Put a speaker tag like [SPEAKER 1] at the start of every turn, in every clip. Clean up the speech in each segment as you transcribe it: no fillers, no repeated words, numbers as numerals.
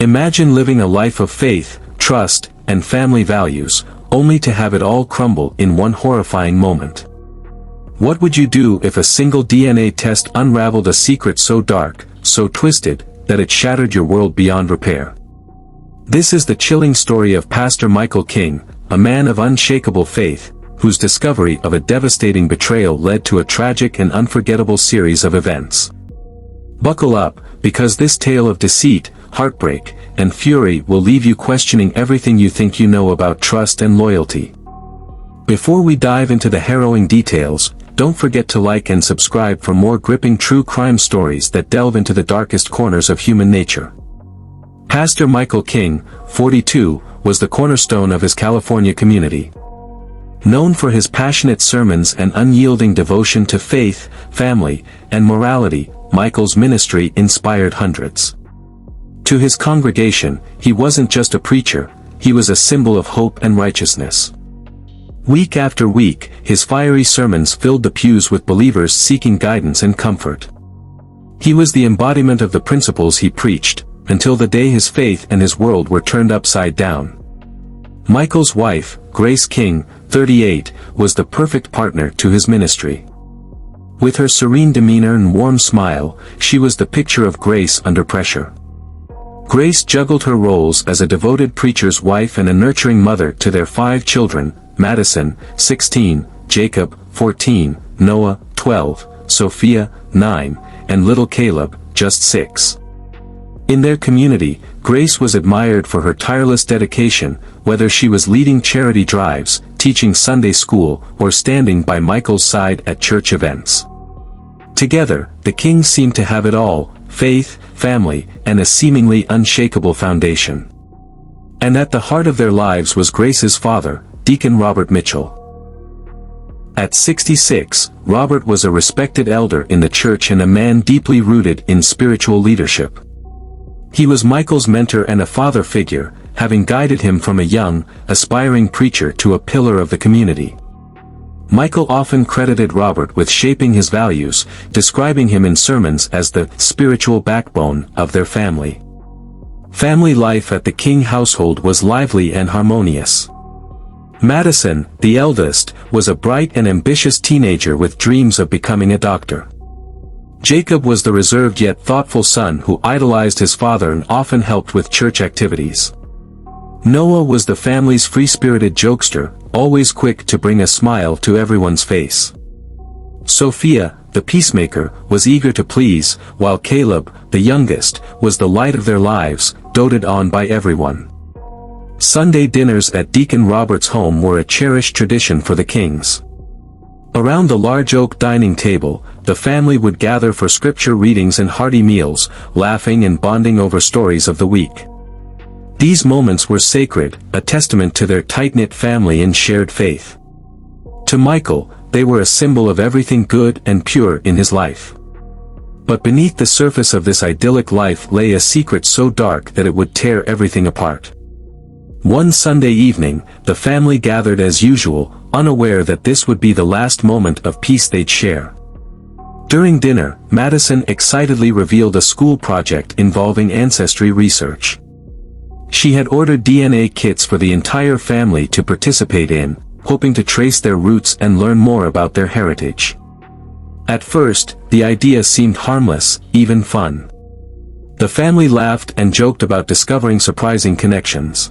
[SPEAKER 1] Imagine living a life of faith, trust, and family values, only to have it all crumble in one horrifying moment. What would you do if a single DNA test unraveled a secret so dark, so twisted, that it shattered your world beyond repair? This is the chilling story of Pastor Michael King, a man of unshakable faith, whose discovery of a devastating betrayal led to a tragic and unforgettable series of events. Buckle up, because this tale of deceit, heartbreak, and fury will leave you questioning everything you think you know about trust and loyalty. Before we dive into the harrowing details, don't forget to like and subscribe for more gripping true crime stories that delve into the darkest corners of human nature. Pastor Michael King, 42, was the cornerstone of his California community. Known for his passionate sermons and unyielding devotion to faith, family, and morality, Michael's ministry inspired hundreds. To his congregation, he wasn't just a preacher, he was a symbol of hope and righteousness. Week after week, his fiery sermons filled the pews with believers seeking guidance and comfort. He was the embodiment of the principles he preached, until the day his faith and his world were turned upside down. Michael's wife, Grace King, 38, was the perfect partner to his ministry. With her serene demeanor and warm smile, she was the picture of grace under pressure. Grace juggled her roles as a devoted preacher's wife and a nurturing mother to their 5 children, Madison, 16, Jacob, 14, Noah, 12, Sophia, 9, and little Caleb, just 6. In their community, Grace was admired for her tireless dedication, whether she was leading charity drives, teaching Sunday school, or standing by Michael's side at church events. Together, the Kings seemed to have it all: faith, family, and a seemingly unshakable foundation. And at the heart of their lives was Grace's father, Deacon Robert Mitchell. At 66, Robert was a respected elder in the church and a man deeply rooted in spiritual leadership. He was Michael's mentor and a father figure, having guided him from a young, aspiring preacher to a pillar of the community. Michael often credited Robert with shaping his values, describing him in sermons as the spiritual backbone of their family. Family life at the King household was lively and harmonious. Madison, the eldest, was a bright and ambitious teenager with dreams of becoming a doctor. Jacob was the reserved yet thoughtful son who idolized his father and often helped with church activities. Noah was the family's free-spirited jokester, always quick to bring a smile to everyone's face. Sophia, the peacemaker, was eager to please, while Caleb, the youngest, was the light of their lives, doted on by everyone. Sunday dinners at Deacon Robert's home were a cherished tradition for the Kings. Around the large oak dining table, the family would gather for scripture readings and hearty meals, laughing and bonding over stories of the week. These moments were sacred, a testament to their tight-knit family and shared faith. To Michael, they were a symbol of everything good and pure in his life. But beneath the surface of this idyllic life lay a secret so dark that it would tear everything apart. One Sunday evening, the family gathered as usual, unaware that this would be the last moment of peace they'd share. During dinner, Madison excitedly revealed a school project involving ancestry research. She had ordered DNA kits for the entire family to participate in, hoping to trace their roots and learn more about their heritage. At first, the idea seemed harmless, even fun. The family laughed and joked about discovering surprising connections.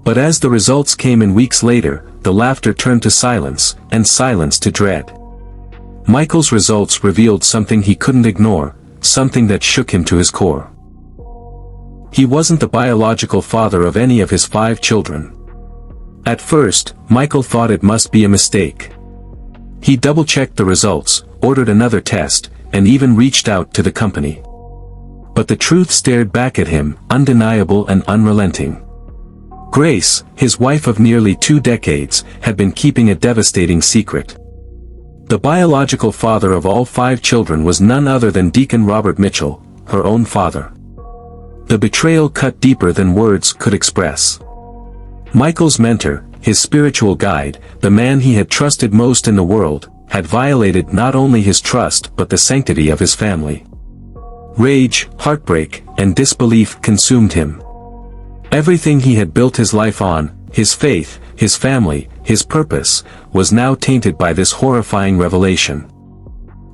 [SPEAKER 1] But as the results came in weeks later, the laughter turned to silence, and silence to dread. Michael's results revealed something he couldn't ignore, something that shook him to his core. He wasn't the biological father of any of his 5 children. At first, Michael thought it must be a mistake. He double-checked the results, ordered another test, and even reached out to the company. But the truth stared back at him, undeniable and unrelenting. Grace, his wife of nearly 2 decades, had been keeping a devastating secret. The biological father of all 5 children was none other than Deacon Robert Mitchell, her own father. The betrayal cut deeper than words could express. Michael's mentor, his spiritual guide, the man he had trusted most in the world, had violated not only his trust but the sanctity of his family. Rage, heartbreak, and disbelief consumed him. Everything he had built his life on, his faith, his family, his purpose, was now tainted by this horrifying revelation.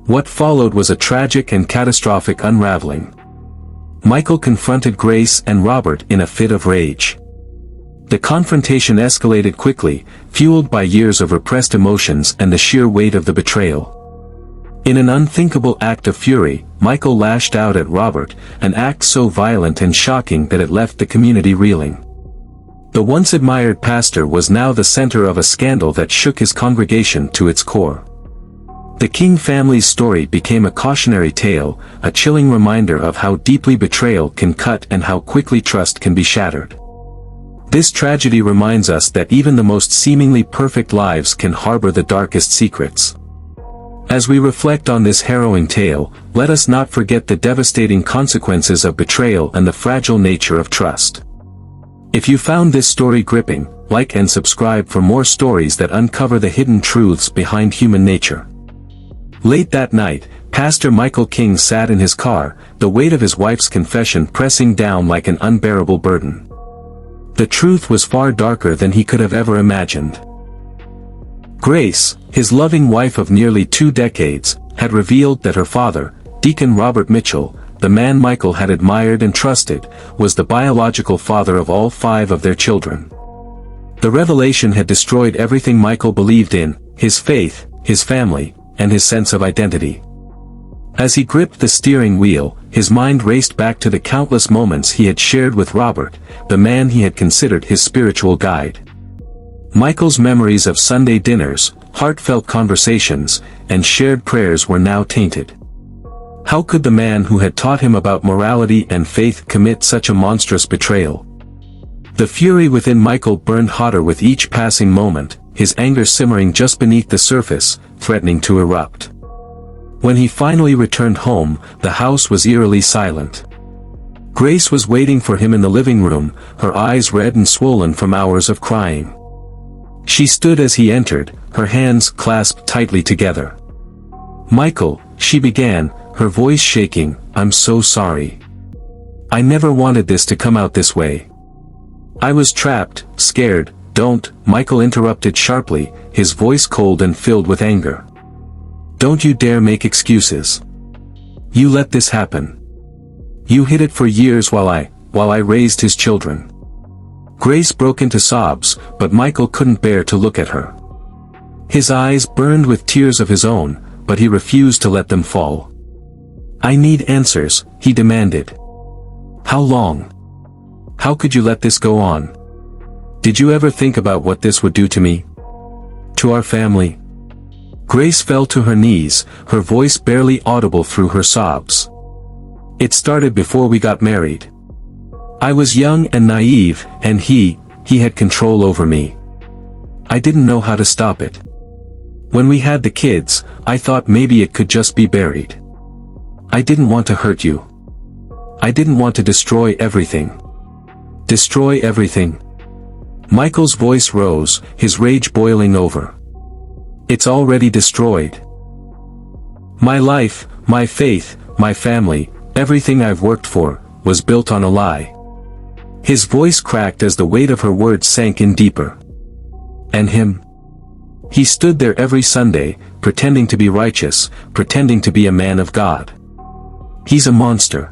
[SPEAKER 1] What followed was a tragic and catastrophic unraveling. Michael confronted Grace and Robert in a fit of rage. The confrontation escalated quickly, fueled by years of repressed emotions and the sheer weight of the betrayal. In an unthinkable act of fury, Michael lashed out at Robert, an act so violent and shocking that it left the community reeling. The once admired pastor was now the center of a scandal that shook his congregation to its core. The King family's story became a cautionary tale, a chilling reminder of how deeply betrayal can cut and how quickly trust can be shattered. This tragedy reminds us that even the most seemingly perfect lives can harbor the darkest secrets. As we reflect on this harrowing tale, let us not forget the devastating consequences of betrayal and the fragile nature of trust. If you found this story gripping, like and subscribe for more stories that uncover the hidden truths behind human nature. Late that night, Pastor Michael King sat in his car, the weight of his wife's confession pressing down like an unbearable burden. The truth was far darker than he could have ever imagined. Grace, his loving wife of nearly 2 decades, had revealed that her father, Deacon Robert Mitchell, the man Michael had admired and trusted, was the biological father of all 5 of their children. The revelation had destroyed everything Michael believed in, his faith, his family, and his sense of identity. As he gripped the steering wheel, his mind raced back to the countless moments he had shared with Robert, the man he had considered his spiritual guide. Michael's memories of Sunday dinners, heartfelt conversations, and shared prayers were now tainted. How could the man who had taught him about morality and faith commit such a monstrous betrayal? The fury within Michael burned hotter with each passing moment, his anger simmering just beneath the surface, threatening to erupt. When he finally returned home, the house was eerily silent. Grace was waiting for him in the living room, her eyes red and swollen from hours of crying. She stood as he entered, her hands clasped tightly together. "Michael," she began, her voice shaking, "I'm so sorry. I never wanted this to come out this way. I was trapped, scared." "Don't," Michael interrupted sharply, his voice cold and filled with anger. "Don't you dare make excuses. You let this happen. You hid it for years while I raised his children." Grace broke into sobs, but Michael couldn't bear to look at her. His eyes burned with tears of his own, but he refused to let them fall. "I need answers," he demanded. "How long? How could you let this go on? Did you ever think about what this would do to me? To our family?" Grace fell to her knees, her voice barely audible through her sobs. "It started before we got married. I was young and naive, and he had control over me. I didn't know how to stop it. When we had the kids, I thought maybe it could just be buried. I didn't want to hurt you. I didn't want to destroy everything." "Destroy everything?" Michael's voice rose, his rage boiling over. "It's already destroyed. My life, my faith, my family, everything I've worked for, was built on a lie." His voice cracked as the weight of her words sank in deeper. "And him? He stood there every Sunday, pretending to be righteous, pretending to be a man of God. He's a monster."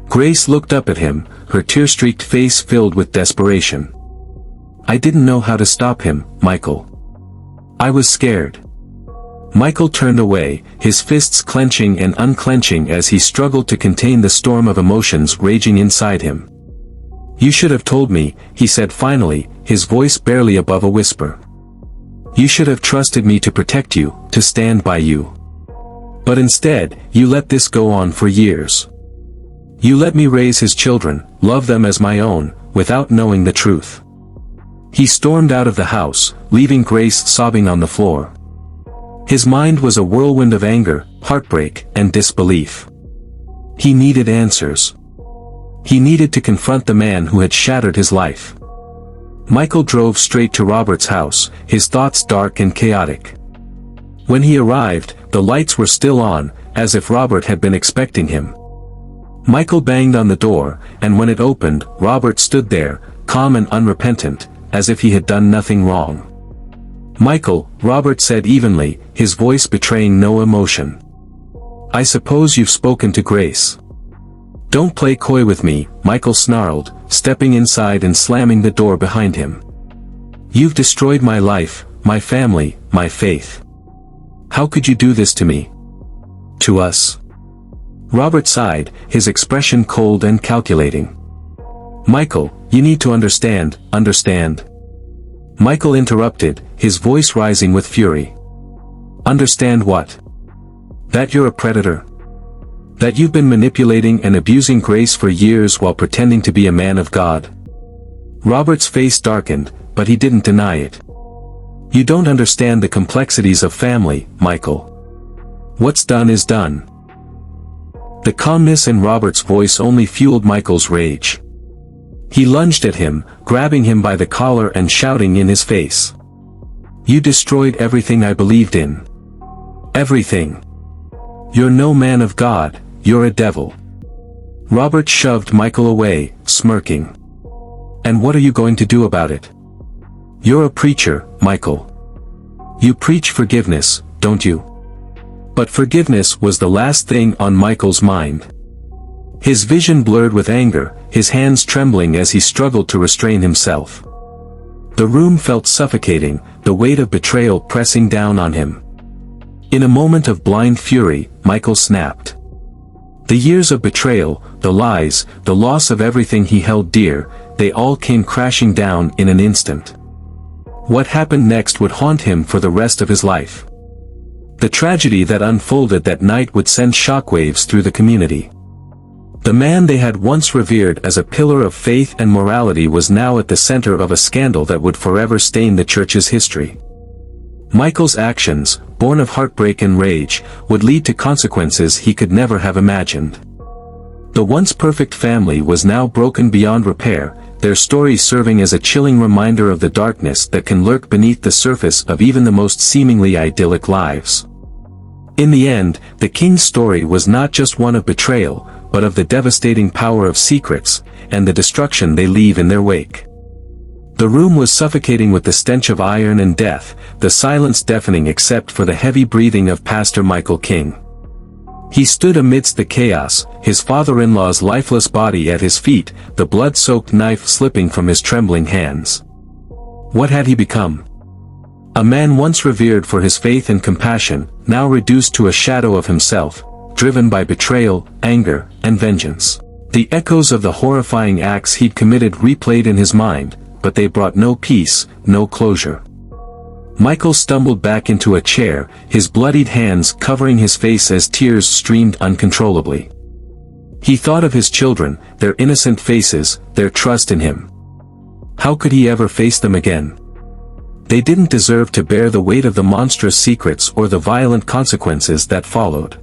[SPEAKER 1] Grace looked up at him, her tear-streaked face filled with desperation. "I didn't know how to stop him, Michael. I was scared." Michael turned away, his fists clenching and unclenching as he struggled to contain the storm of emotions raging inside him. "You should have told me," he said finally, his voice barely above a whisper. "You should have trusted me to protect you, to stand by you. But instead, you let this go on for years. You let me raise his children, love them as my own, without knowing the truth." He stormed out of the house, leaving Grace sobbing on the floor. His mind was a whirlwind of anger, heartbreak, and disbelief. He needed answers. He needed to confront the man who had shattered his life. Michael drove straight to Robert's house, his thoughts dark and chaotic. When he arrived, the lights were still on, as if Robert had been expecting him. Michael banged on the door, and when it opened, Robert stood there, calm and unrepentant, as if he had done nothing wrong. "Michael," Robert said evenly, his voice betraying no emotion. "I suppose you've spoken to Grace." "Don't play coy with me," Michael snarled, stepping inside and slamming the door behind him. "You've destroyed my life, my family, my faith. How could you do this to me? To us?" Robert sighed, his expression cold and calculating. "Michael, you need to understand." Michael interrupted, his voice rising with fury. "Understand what? That you're a predator? That you've been manipulating and abusing Grace for years while pretending to be a man of God?" Robert's face darkened, but he didn't deny it. "You don't understand the complexities of family, Michael. What's done is done." The calmness in Robert's voice only fueled Michael's rage. He lunged at him, grabbing him by the collar and shouting in his face. "You destroyed everything I believed in. Everything. You're no man of God, you're a devil." Robert shoved Michael away, smirking. "And what are you going to do about it? You're a preacher, Michael. You preach forgiveness, don't you?" But forgiveness was the last thing on Michael's mind. His vision blurred with anger, his hands trembling as he struggled to restrain himself. The room felt suffocating, the weight of betrayal pressing down on him. In a moment of blind fury, Michael snapped. The years of betrayal, the lies, the loss of everything he held dear, they all came crashing down in an instant. What happened next would haunt him for the rest of his life. The tragedy that unfolded that night would send shockwaves through the community. The man they had once revered as a pillar of faith and morality was now at the center of a scandal that would forever stain the church's history. Michael's actions, born of heartbreak and rage, would lead to consequences he could never have imagined. The once perfect family was now broken beyond repair, their story serving as a chilling reminder of the darkness that can lurk beneath the surface of even the most seemingly idyllic lives. In the end, the king's story was not just one of betrayal, but of the devastating power of secrets, and the destruction they leave in their wake. The room was suffocating with the stench of iron and death, the silence deafening except for the heavy breathing of Pastor Michael King. He stood amidst the chaos, his father-in-law's lifeless body at his feet, the blood-soaked knife slipping from his trembling hands. What had he become? A man once revered for his faith and compassion, now reduced to a shadow of himself, driven by betrayal, anger, and vengeance. The echoes of the horrifying acts he'd committed replayed in his mind, but they brought no peace, no closure. Michael stumbled back into a chair, his bloodied hands covering his face as tears streamed uncontrollably. He thought of his children, their innocent faces, their trust in him. How could he ever face them again? They didn't deserve to bear the weight of the monstrous secrets or the violent consequences that followed.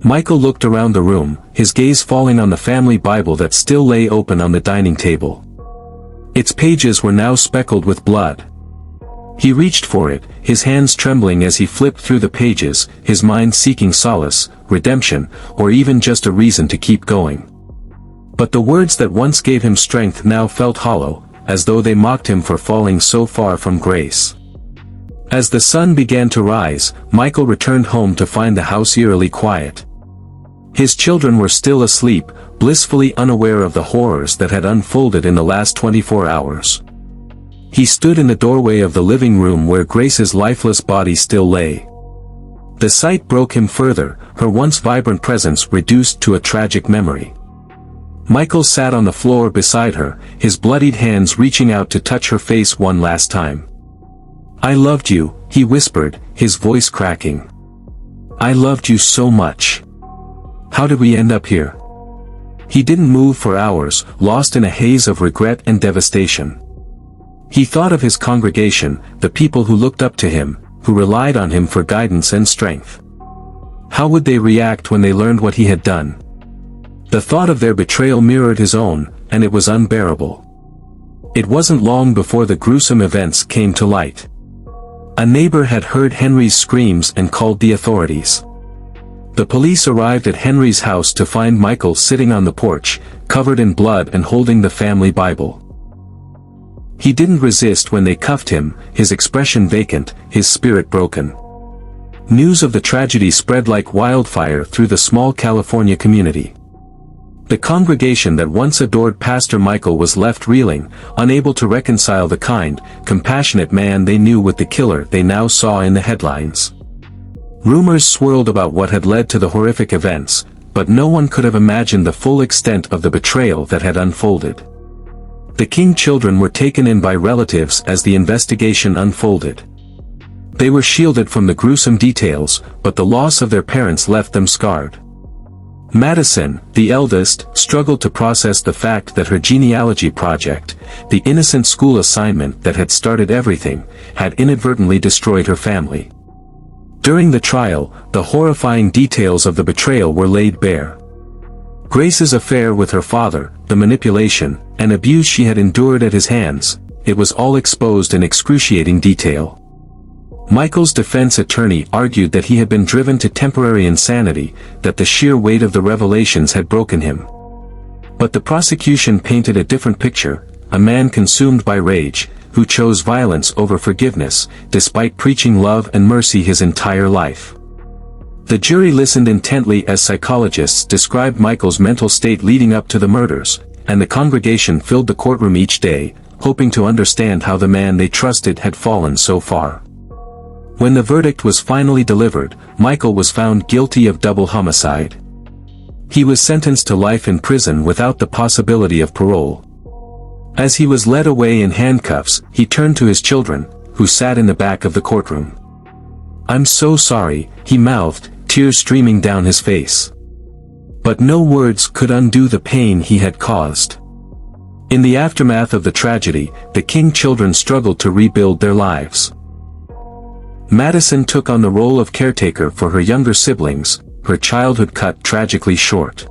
[SPEAKER 1] Michael looked around the room, his gaze falling on the family Bible that still lay open on the dining table. Its pages were now speckled with blood. He reached for it, his hands trembling as he flipped through the pages, his mind seeking solace, redemption, or even just a reason to keep going. But the words that once gave him strength now felt hollow, as though they mocked him for falling so far from grace. As the sun began to rise, Michael returned home to find the house eerily quiet. His children were still asleep, blissfully unaware of the horrors that had unfolded in the last 24 hours. He stood in the doorway of the living room where Grace's lifeless body still lay. The sight broke him further, her once vibrant presence reduced to a tragic memory. Michael sat on the floor beside her, his bloodied hands reaching out to touch her face one last time. "I loved you," he whispered, his voice cracking. "I loved you so much. How did we end up here?" He didn't move for hours, lost in a haze of regret and devastation. He thought of his congregation, the people who looked up to him, who relied on him for guidance and strength. How would they react when they learned what he had done? The thought of their betrayal mirrored his own, and it was unbearable. It wasn't long before the gruesome events came to light. A neighbor had heard Henry's screams and called the authorities. The police arrived at Henry's house to find Michael sitting on the porch, covered in blood and holding the family Bible. He didn't resist when they cuffed him, his expression vacant, his spirit broken. News of the tragedy spread like wildfire through the small California community. The congregation that once adored Pastor Michael was left reeling, unable to reconcile the kind, compassionate man they knew with the killer they now saw in the headlines. Rumors swirled about what had led to the horrific events, but no one could have imagined the full extent of the betrayal that had unfolded. The King children were taken in by relatives as the investigation unfolded. They were shielded from the gruesome details, but the loss of their parents left them scarred. Madison, the eldest, struggled to process the fact that her genealogy project, the innocent school assignment that had started everything, had inadvertently destroyed her family. During the trial, the horrifying details of the betrayal were laid bare. Grace's affair with her father, the manipulation, and abuse she had endured at his hands, it was all exposed in excruciating detail. Michael's defense attorney argued that he had been driven to temporary insanity, that the sheer weight of the revelations had broken him. But the prosecution painted a different picture, a man consumed by rage, who chose violence over forgiveness, despite preaching love and mercy his entire life. The jury listened intently as psychologists described Michael's mental state leading up to the murders, and the congregation filled the courtroom each day, hoping to understand how the man they trusted had fallen so far. When the verdict was finally delivered, Michael was found guilty of double homicide. He was sentenced to life in prison without the possibility of parole. As he was led away in handcuffs, he turned to his children, who sat in the back of the courtroom. "I'm so sorry," he mouthed, tears streaming down his face. But no words could undo the pain he had caused. In the aftermath of the tragedy, the King children struggled to rebuild their lives. Madison took on the role of caretaker for her younger siblings, her childhood cut tragically short.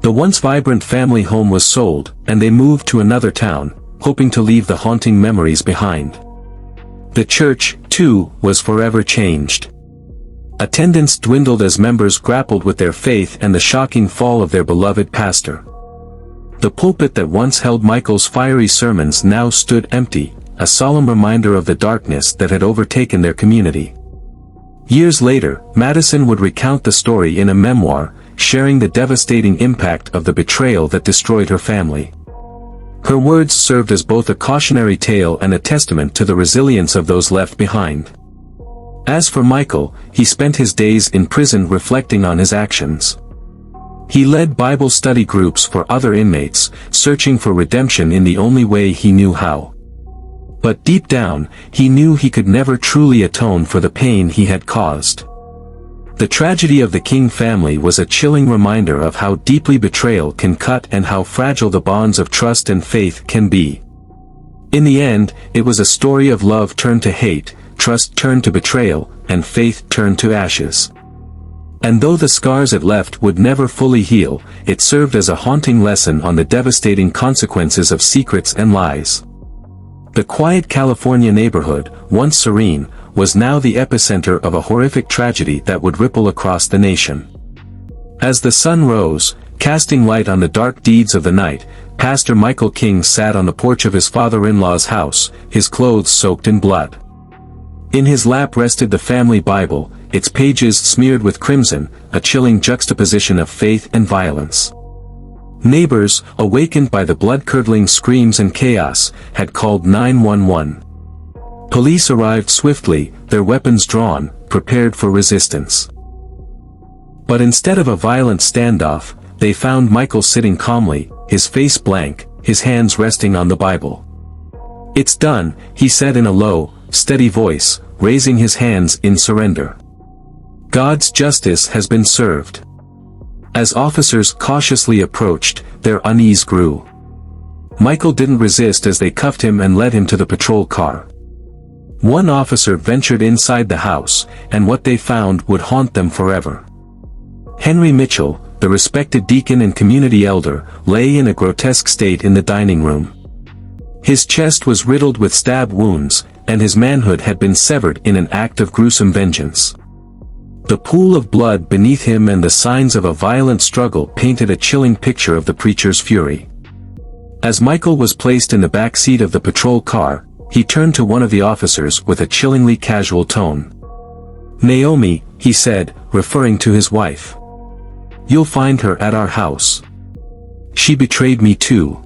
[SPEAKER 1] The once vibrant family home was sold, and they moved to another town, hoping to leave the haunting memories behind. The church, too, was forever changed. Attendance dwindled as members grappled with their faith and the shocking fall of their beloved pastor. The pulpit that once held Michael's fiery sermons now stood empty, a solemn reminder of the darkness that had overtaken their community. Years later, Madison would recount the story in a memoir, sharing the devastating impact of the betrayal that destroyed her family. Her words served as both a cautionary tale and a testament to the resilience of those left behind. As for Michael, he spent his days in prison reflecting on his actions. He led Bible study groups for other inmates, searching for redemption in the only way he knew how. But deep down, he knew he could never truly atone for the pain he had caused. The tragedy of the King family was a chilling reminder of how deeply betrayal can cut and how fragile the bonds of trust and faith can be. In the end, it was a story of love turned to hate, trust turned to betrayal, and faith turned to ashes. And though the scars it left would never fully heal, it served as a haunting lesson on the devastating consequences of secrets and lies. The quiet California neighborhood, once serene, was now the epicenter of a horrific tragedy that would ripple across the nation. As the sun rose, casting light on the dark deeds of the night, Pastor Michael King sat on the porch of his father-in-law's house, his clothes soaked in blood. In his lap rested the family Bible, its pages smeared with crimson, a chilling juxtaposition of faith and violence. Neighbors, awakened by the blood-curdling screams and chaos, had called 911. Police arrived swiftly, their weapons drawn, prepared for resistance. But instead of a violent standoff, they found Michael sitting calmly, his face blank, his hands resting on the Bible. "It's done," he said in a low, steady voice, raising his hands in surrender. "God's justice has been served." As officers cautiously approached, their unease grew. Michael didn't resist as they cuffed him and led him to the patrol car. One officer ventured inside the house, and what they found would haunt them forever. Henry Mitchell, the respected deacon and community elder, lay in a grotesque state in the dining room. His chest was riddled with stab wounds, and his manhood had been severed in an act of gruesome vengeance. The pool of blood beneath him and the signs of a violent struggle painted a chilling picture of the preacher's fury. As Michael was placed in the back seat of the patrol car, he turned to one of the officers with a chillingly casual tone. "Naomi," he said, referring to his wife. "You'll find her at our house. She betrayed me too."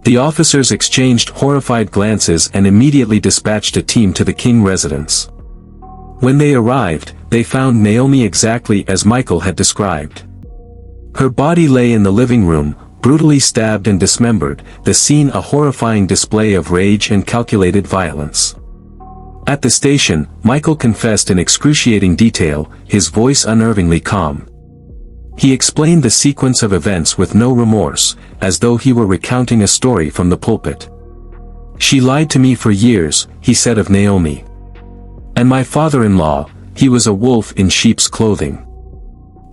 [SPEAKER 1] The officers exchanged horrified glances and immediately dispatched a team to the King residence. When they arrived, they found Naomi exactly as Michael had described. Her body lay in the living room, brutally stabbed and dismembered, the scene a horrifying display of rage and calculated violence. At the station, Michael confessed in excruciating detail, his voice unnervingly calm. He explained the sequence of events with no remorse, as though he were recounting a story from the pulpit. "She lied to me for years," he said of Naomi. "And my father-in-law, he was a wolf in sheep's clothing.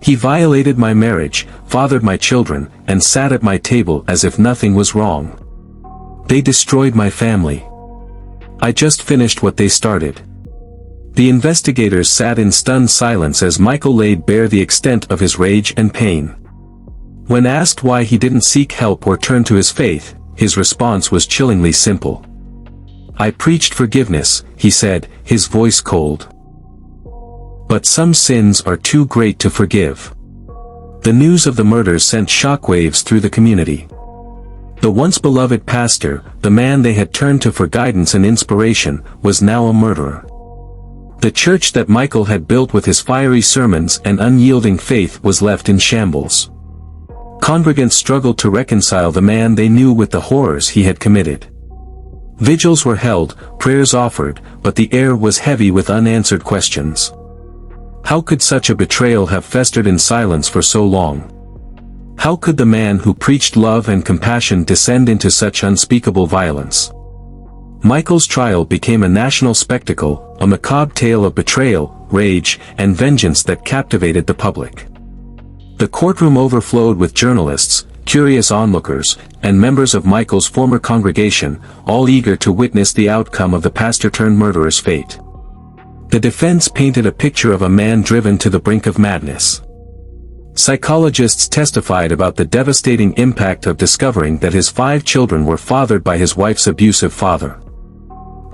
[SPEAKER 1] He violated my marriage, fathered my children, and sat at my table as if nothing was wrong. They destroyed my family. I just finished what they started." The investigators sat in stunned silence as Michael laid bare the extent of his rage and pain. When asked why he didn't seek help or turn to his faith, his response was chillingly simple. "I preached forgiveness," he said, his voice cold. "But some sins are too great to forgive." The news of the murders sent shockwaves through the community. The once beloved pastor, the man they had turned to for guidance and inspiration, was now a murderer. The church that Michael had built with his fiery sermons and unyielding faith was left in shambles. Congregants struggled to reconcile the man they knew with the horrors he had committed. Vigils were held, prayers offered, but the air was heavy with unanswered questions. How could such a betrayal have festered in silence for so long? How could the man who preached love and compassion descend into such unspeakable violence? Michael's trial became a national spectacle, a macabre tale of betrayal, rage, and vengeance that captivated the public. The courtroom overflowed with journalists, curious onlookers, and members of Michael's former congregation, all eager to witness the outcome of the pastor-turned-murderer's fate. The defense painted a picture of a man driven to the brink of madness. Psychologists testified about the devastating impact of discovering that his 5 children were fathered by his wife's abusive father.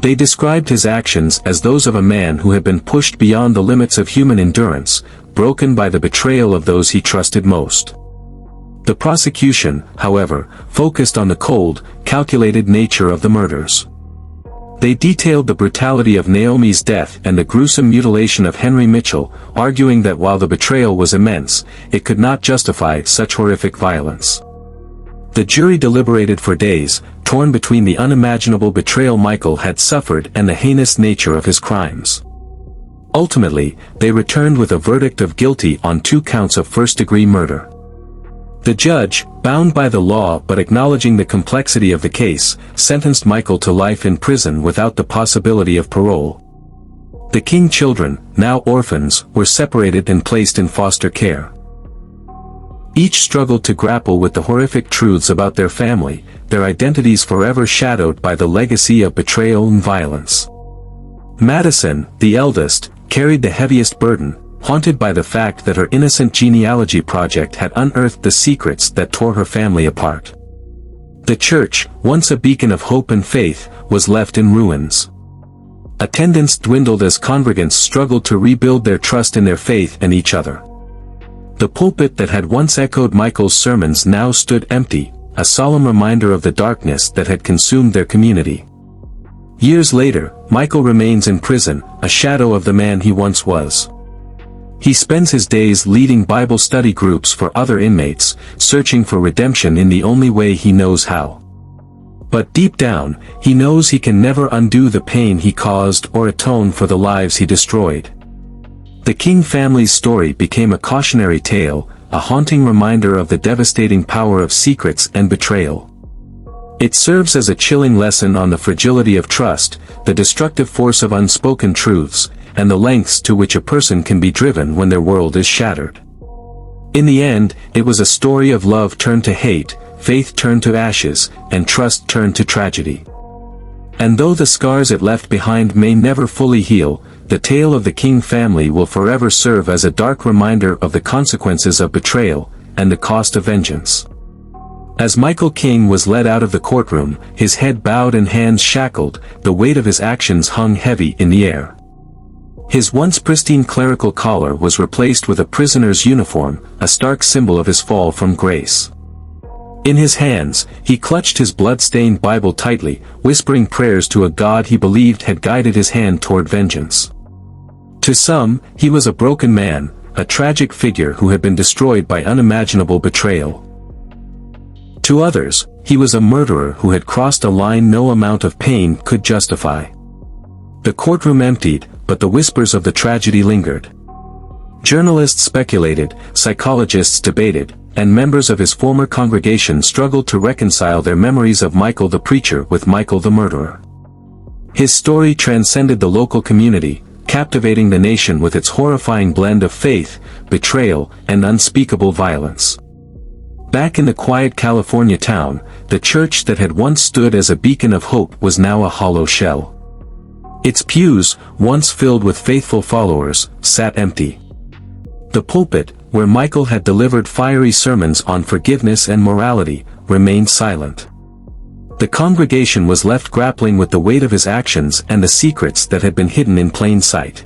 [SPEAKER 1] They described his actions as those of a man who had been pushed beyond the limits of human endurance, broken by the betrayal of those he trusted most. The prosecution, however, focused on the cold, calculated nature of the murders. They detailed the brutality of Naomi's death and the gruesome mutilation of Henry Mitchell, arguing that while the betrayal was immense, it could not justify such horrific violence. The jury deliberated for days, torn between the unimaginable betrayal Michael had suffered and the heinous nature of his crimes. Ultimately, they returned with a verdict of guilty on 2 counts of first-degree murder. The judge, bound by the law but acknowledging the complexity of the case, sentenced Michael to life in prison without the possibility of parole. The King children, now orphans, were separated and placed in foster care. Each struggled to grapple with the horrific truths about their family, their identities forever shadowed by the legacy of betrayal and violence. Madison, the eldest, carried the heaviest burden, haunted by the fact that her innocent genealogy project had unearthed the secrets that tore her family apart. The church, once a beacon of hope and faith, was left in ruins. Attendance dwindled as congregants struggled to rebuild their trust in their faith and each other. The pulpit that had once echoed Michael's sermons now stood empty, a solemn reminder of the darkness that had consumed their community. Years later, Michael remains in prison, a shadow of the man he once was. He spends his days leading Bible study groups for other inmates, searching for redemption in the only way he knows how. But deep down, he knows he can never undo the pain he caused or atone for the lives he destroyed. The King family's story became a cautionary tale, a haunting reminder of the devastating power of secrets and betrayal. It serves as a chilling lesson on the fragility of trust, the destructive force of unspoken truths, and the lengths to which a person can be driven when their world is shattered. In the end, it was a story of love turned to hate, faith turned to ashes, and trust turned to tragedy. And though the scars it left behind may never fully heal, the tale of the King family will forever serve as a dark reminder of the consequences of betrayal, and the cost of vengeance. As Michael King was led out of the courtroom, his head bowed and hands shackled, the weight of his actions hung heavy in the air. His once pristine clerical collar was replaced with a prisoner's uniform, a stark symbol of his fall from grace. In his hands, he clutched his blood-stained Bible tightly, whispering prayers to a God he believed had guided his hand toward vengeance. To some, he was a broken man, a tragic figure who had been destroyed by unimaginable betrayal. To others, he was a murderer who had crossed a line no amount of pain could justify. The courtroom emptied, but the whispers of the tragedy lingered. Journalists speculated, psychologists debated, and members of his former congregation struggled to reconcile their memories of Michael the preacher with Michael the murderer. His story transcended the local community, captivating the nation with its horrifying blend of faith, betrayal, and unspeakable violence. Back in the quiet California town, the church that had once stood as a beacon of hope was now a hollow shell. Its pews, once filled with faithful followers, sat empty. The pulpit, where Michael had delivered fiery sermons on forgiveness and morality, remained silent. The congregation was left grappling with the weight of his actions and the secrets that had been hidden in plain sight.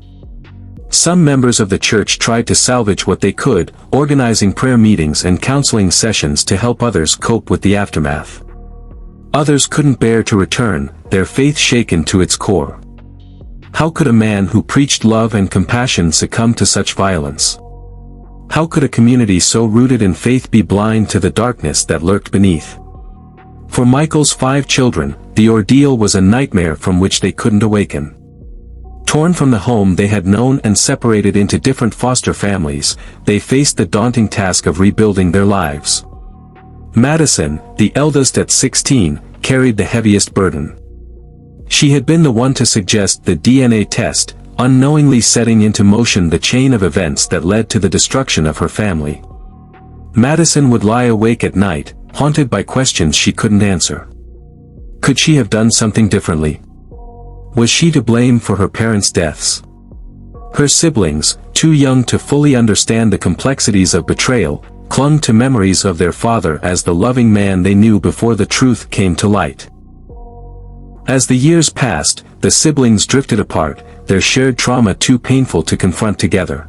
[SPEAKER 1] Some members of the church tried to salvage what they could, organizing prayer meetings and counseling sessions to help others cope with the aftermath. Others couldn't bear to return, their faith shaken to its core. How could a man who preached love and compassion succumb to such violence? How could a community so rooted in faith be blind to the darkness that lurked beneath? For Michael's 5 children, the ordeal was a nightmare from which they couldn't awaken. Torn from the home they had known and separated into different foster families, they faced the daunting task of rebuilding their lives. Madison, the eldest at 16, carried the heaviest burden. She had been the one to suggest the DNA test, unknowingly setting into motion the chain of events that led to the destruction of her family. Madison would lie awake at night, haunted by questions she couldn't answer. Could she have done something differently? Was she to blame for her parents' deaths? Her siblings, too young to fully understand the complexities of betrayal, clung to memories of their father as the loving man they knew before the truth came to light. As the years passed, the siblings drifted apart, their shared trauma too painful to confront together.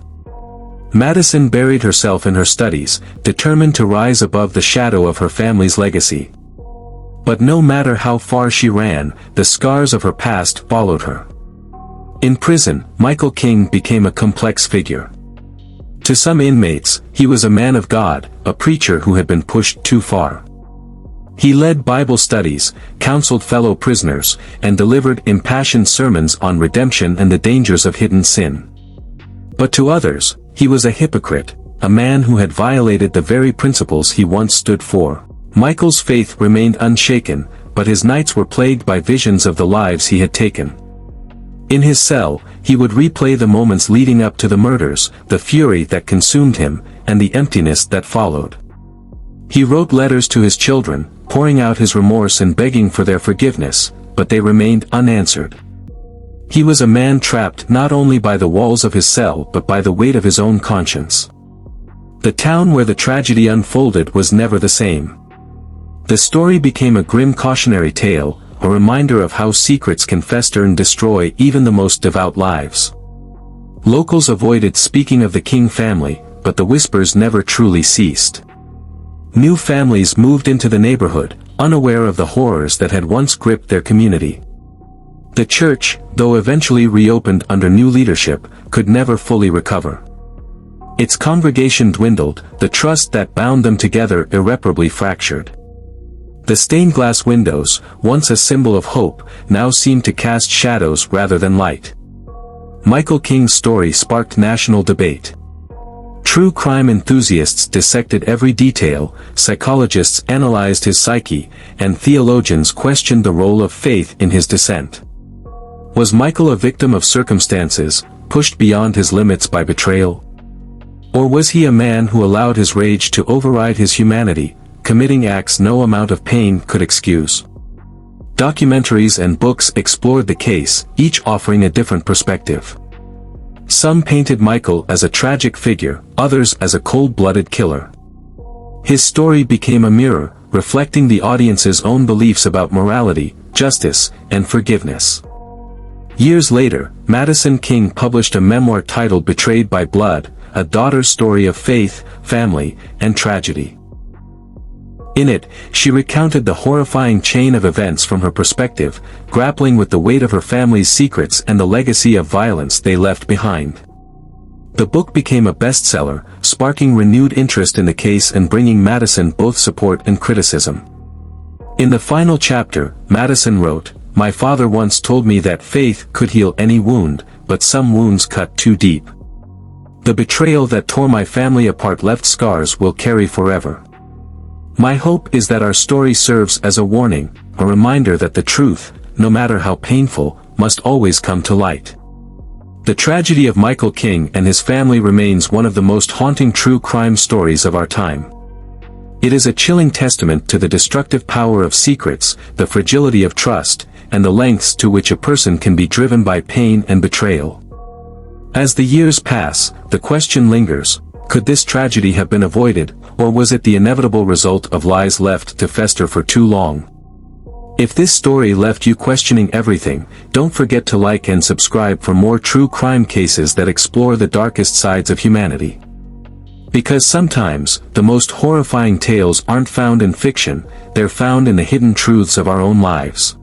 [SPEAKER 1] Madison buried herself in her studies, determined to rise above the shadow of her family's legacy. But no matter how far she ran, the scars of her past followed her. In prison, Michael King became a complex figure. To some inmates, he was a man of God, a preacher who had been pushed too far. He led Bible studies, counseled fellow prisoners, and delivered impassioned sermons on redemption and the dangers of hidden sin. But to others, he was a hypocrite, a man who had violated the very principles he once stood for. Michael's faith remained unshaken, but his nights were plagued by visions of the lives he had taken. In his cell, he would replay the moments leading up to the murders, the fury that consumed him, and the emptiness that followed. He wrote letters to his children, pouring out his remorse and begging for their forgiveness, but they remained unanswered. He was a man trapped not only by the walls of his cell but by the weight of his own conscience. The town where the tragedy unfolded was never the same. The story became a grim cautionary tale, a reminder of how secrets can fester and destroy even the most devout lives. Locals avoided speaking of the King family, but the whispers never truly ceased. New families moved into the neighborhood, unaware of the horrors that had once gripped their community. The church, though eventually reopened under new leadership, could never fully recover. Its congregation dwindled, the trust that bound them together irreparably fractured. The stained glass windows, once a symbol of hope, now seemed to cast shadows rather than light. Michael King's story sparked national debate. True crime enthusiasts dissected every detail, psychologists analyzed his psyche, and theologians questioned the role of faith in his descent. Was Michael a victim of circumstances, pushed beyond his limits by betrayal? Or was he a man who allowed his rage to override his humanity, committing acts no amount of pain could excuse? Documentaries and books explored the case, each offering a different perspective. Some painted Michael as a tragic figure, others as a cold-blooded killer. His story became a mirror, reflecting the audience's own beliefs about morality, justice, and forgiveness. Years later, Madison King published a memoir titled Betrayed by Blood, a daughter's story of faith, family, and tragedy. In it, she recounted the horrifying chain of events from her perspective, grappling with the weight of her family's secrets and the legacy of violence they left behind. The book became a bestseller, sparking renewed interest in the case and bringing Madison both support and criticism. In the final chapter, Madison wrote, "My father once told me that faith could heal any wound, but some wounds cut too deep. The betrayal that tore my family apart left scars we'll carry forever. My hope is that our story serves as a warning, a reminder that the truth, no matter how painful, must always come to light." The tragedy of Michael King and his family remains one of the most haunting true crime stories of our time. It is a chilling testament to the destructive power of secrets, the fragility of trust, and the lengths to which a person can be driven by pain and betrayal. As the years pass, the question lingers, could this tragedy have been avoided, or was it the inevitable result of lies left to fester for too long? If this story left you questioning everything, don't forget to like and subscribe for more true crime cases that explore the darkest sides of humanity. Because sometimes, the most horrifying tales aren't found in fiction, they're found in the hidden truths of our own lives.